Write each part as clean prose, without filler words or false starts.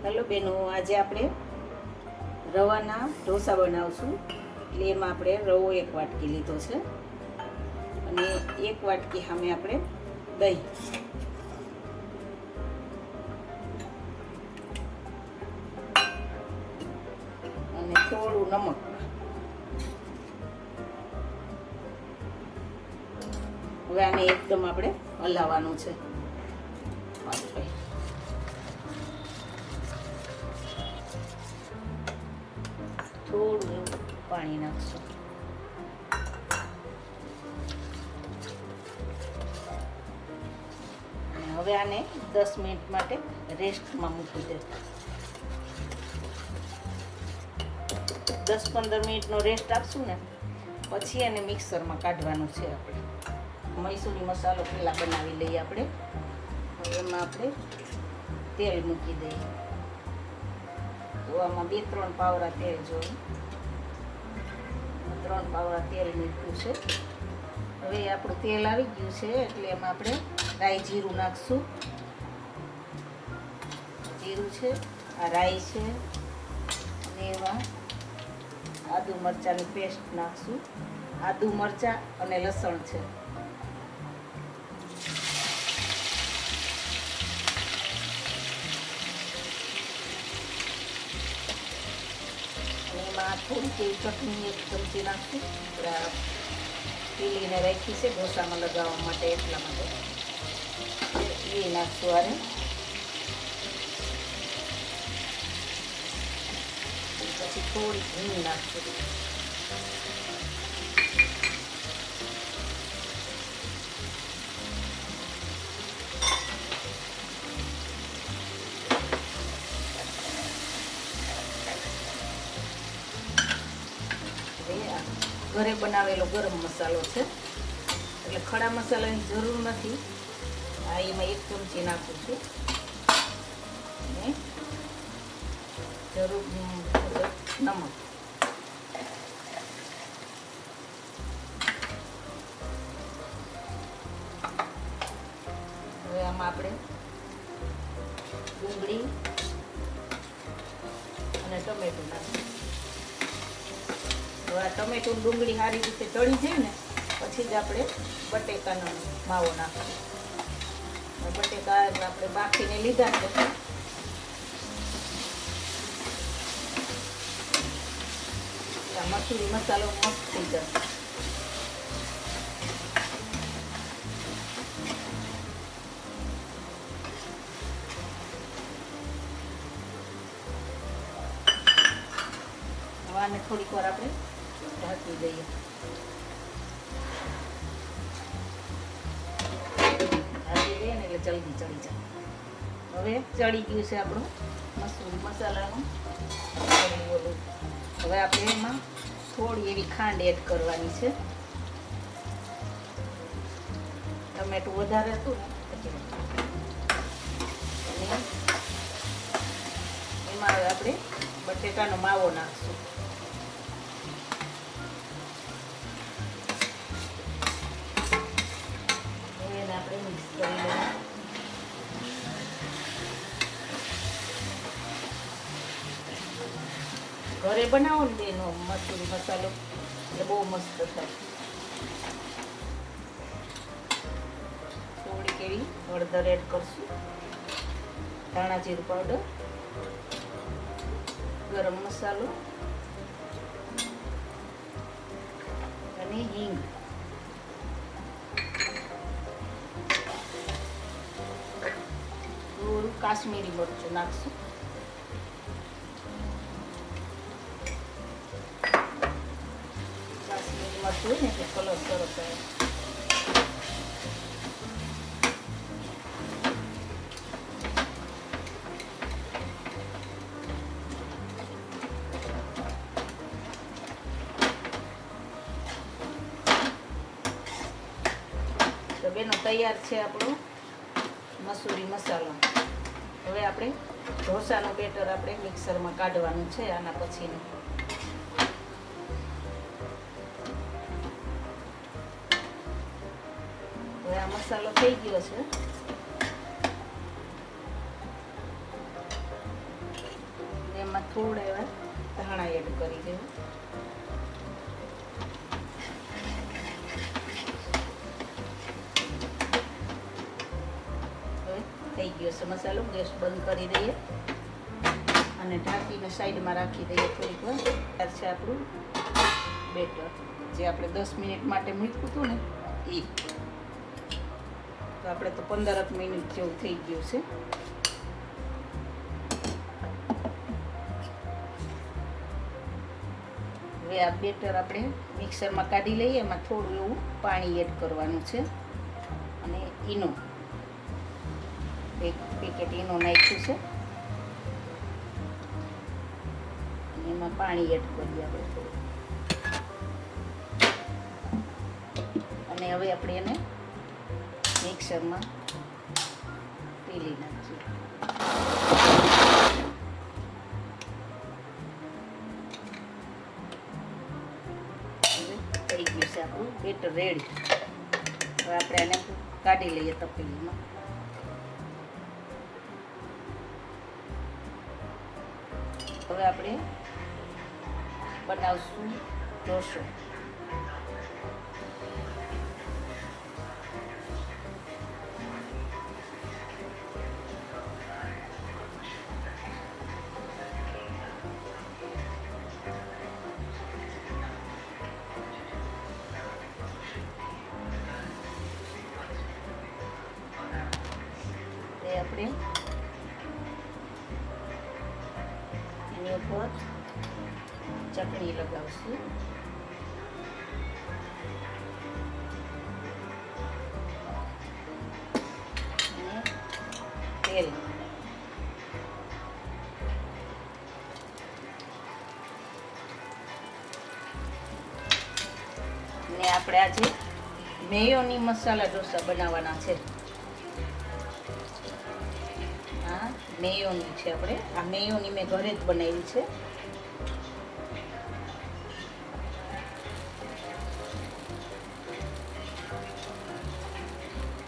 Hello बेनो आज આપણે રવાના ઢોસા બનાવશું એટલે એમાં આપણે રવો એક વાટકી લીધો છે અને એક વાટકી સામે આપણે દહીં અને થોડું નમક હવે આને એકદમ આપણે હલાવવાનું છે થોડું એવું પાણી નાખશું અને હવે આને 10 મિનિટ માટે રેસ્ટમાં મૂકી દે 10-15 મિનિટનો રેસ્ટ આપશું ને પછી એને મિક્સરમાં કાઢવાનું છે આપણે મૈસૂરી મસાલો પહેલાં બનાવી લઈએ આપણે હવે એમાં આપણે તેલ મૂકી દઈએ તો આમાં 2-3 પાવડા તેલ જોઈએ 3 પાવડા તેલ મૂક્યું છે હવે આપણું તેલ આવી ગયું છે એટલે એમાં આપણે રાઈ જીરું નાખશું જીરું છે આ રાઈ છે અને એમાં આદુ મરચાંની પેસ્ટ નાખશું આદુ મરચાં અને લસણ છે થોડીક એવી ચટણી એક ચમચી નાખશું પીલીને રાખી છે ઢોસામાં લગાવવા માટે એટલા માટે એ નાખશું આને પછી થોડી હિંગ નાખશું ઘરે બનાવેલો ગરમ મસાલો છે એટલે ખડા મસાલાની જરૂર નથી આ એમાં એક ચમચી નાખું છું અને જરૂર નમક હવે આમાં આપણે ડુંગળી અને ટમેટું નાખીશું આ ટમેટું ડુંગળી સારી રીતે તળી જાય ને પછી જ આપણે બટેકાનો માવો નાખીશું બટેકા આપણે બાફીને લીધા છે મસૂરી મસાલો મસ્ત થઈ જશે આને થોડીક વાર આપણે ઢાંકી દઈએ ઢાંકી દઈએ ને એટલે જલ્દી ચડી જાય હવે ચડી ગયું છે આપણું મસૂરી મસાલાનું હવે આપણે એમાં થોડી એવી ખાંડ એડ કરવાની છે ટમેટું વધારે હતું ને અને એમાં હવે આપણે બટેટાનો માવો નાખશું આપણે મિક્સ કરી લઈએ ઘરે બનાવો ને એનો મસૂરી મસાલો એટલે બહુ મસ્ત થાય થોડીક એવી હળદર એડ કરશું ધાણા જીરું પાવડર ગરમ મસાલો અને હિંગ થોડું કાશ્મીરી મરચું નાખશું કાશ્મીરી મરચું હોય ને એટલે કલર સરસ આવે તો બેનો તૈયાર છે આપણો મસૂરી મસાલો હવે આપણે ઢોસાનું બેટર આપણે મિક્સરમાં કાઢવાનું છે આના પછીનું હવે આ મસાલો થઈ ગયો છે થોડા એવા ધાણા એડ કરી દેવા. હવે થઈ ગયો છે મસાલો. ગેસ બંધ કરી દઈએ અને ઢાંકીને સાઈડમાં રાખી દઈએ થોડીક વાર. ત્યાર છે આપણું બેટર જે આપણે 10 મિનિટ માટે મૂક્યું હતું ને એ. તો આપણે તો 15 મિનિટ જેવું થઈ ગયું છે. હવે આ બેટર આપણે મિક્સરમાં કાઢી લઈએ. એમાં થોડું એવું પાણી એડ કરવાનું છે અને ઈનો એક પેકેટ ઈનો નાખ્યું છે અને એમાં પાણી એડ કરીએ આપણે થોડું. અને હવે આપણે એને મિક્સરમાં પીલી નાખીએ. થઈ ગયું છે આપણું બેટર રેડી. હવે આપણે એને કાઢી લઈએ તપેલીમાં. હવે આપણે બનાવશું ઢોસો. આપણે એની ઉપર ચટણી લગાવશું અને તેલ. ને આપણે આજે મેયોની મસાલા ઢોસા બનાવવાના છે. મેયોની છે આપણે. આ મેયોની મેં ઘરે જ બનાવી છે.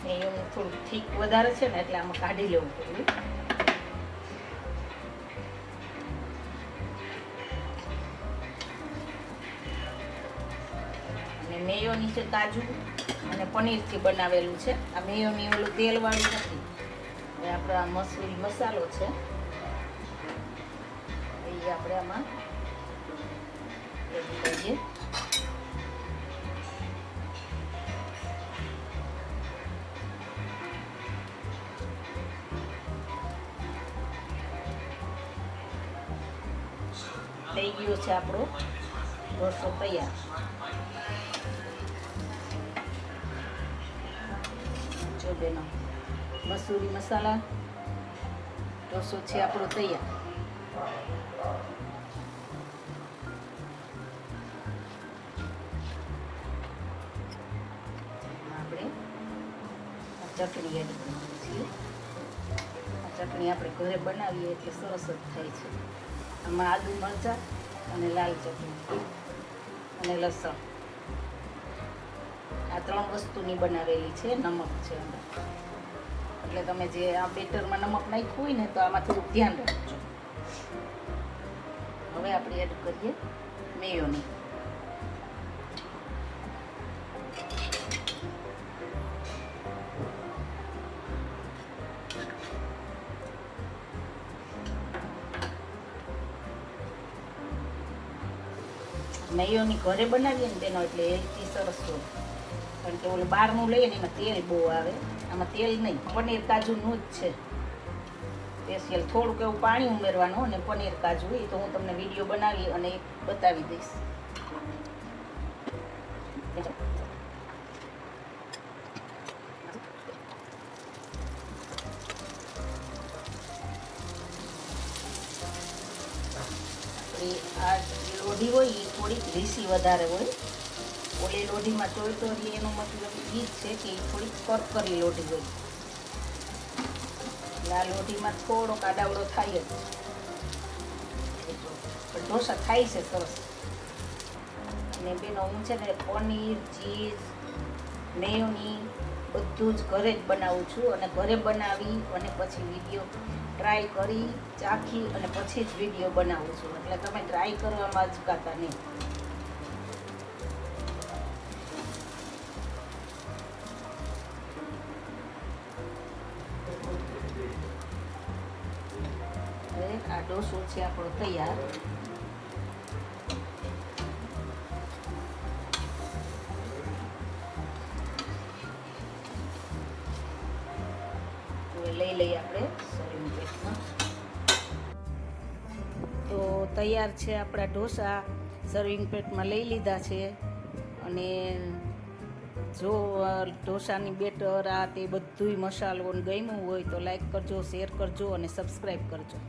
મેયોની થોડું થીક વધારે છે ને એટલે આમાં કાઢી લેવું પડ્યું. અને મેયોની છે કાજુ અને પનીરથી બનાવેલું છે. આ મેયોની ઓલું તેલવાળું નથી. આપણે આ મસૂરી મસાલો છે એ આપણે આમાં એડ કરીએ. થઈ ગયો છે આપણો ઢોસો તૈયાર. જો બેનો મસૂરી મસાલા ઢોસો છે આપણો તૈયાર. આપણે ચટણી એડ કરીએ છીએ. આ ચટણી આપણે ઘરે બનાવીએ એટલે સરસ જ થાય છે. આમાં આદુ મરચાં અને લાલ ચટણી અને લસણ આ 3 વસ્તુની બનાવેલી છે. નમક છે અંદર. એટલે તમે જે આ બેટરમાં નમક નાખ્યું હોય ને તો આમાં થોડુંક ધ્યાન રાખજો. હવે આપણે એડ કરીએ મેયોની. મેયોની ઘરે બનાવીએ ને તેનો એટલે હેલ્થી સરસ હોય. કારણ કે ઓલું બહારનું લઈએ ને એમાં તેલ બહુ આવે. આમાં તેલ નહીં, પનીર કાજુનું જ છે સ્પેશિયલ. થોડુંક એવું પાણી ઉમેરવાનું અને પનીર કાજુ એ તો હું તમને વિડીયો બનાવી અને બતાવી દઈશ. આ લોઢી હોય એ થોડીક લીસી વધારે હોય. ઓલી લોઢીમાં ચોળી એનો મતલબ એ જ છે કે એ થોડીક કરકરી લોઢી હોય. એટલે આ લોઢીમાં થોડો કાડાવડો થાય જ. પણ ઢોસા થાય છે સરસ. અને બેનો હું છે ને પનીર, ચીઝ, મેયોની બધું જ ઘરે જ બનાવું છું. અને ઘરે બનાવી અને પછી વિડીયો ટ્રાય કરી ચાખી અને પછી જ વિડીયો બનાવું છું, એટલે તમે ટ્રાય કરવામાં જ કાતા નહીં. હવે આ ઢોસો છે આપણો તૈયાર. લઈ લઈએ આપણે સર્વિંગ પ્લેટમાં. તો તૈયાર છે આપણા ઢોસા. સર્વિંગ પ્લેટમાં લઈ લીધા છે. અને જો ઢોસાની બેટર આ તે બધુંય મસાલો ગમ્યું હોય તો લાઈક કરજો, શેર કરજો અને સબસ્ક્રાઈબ કરજો.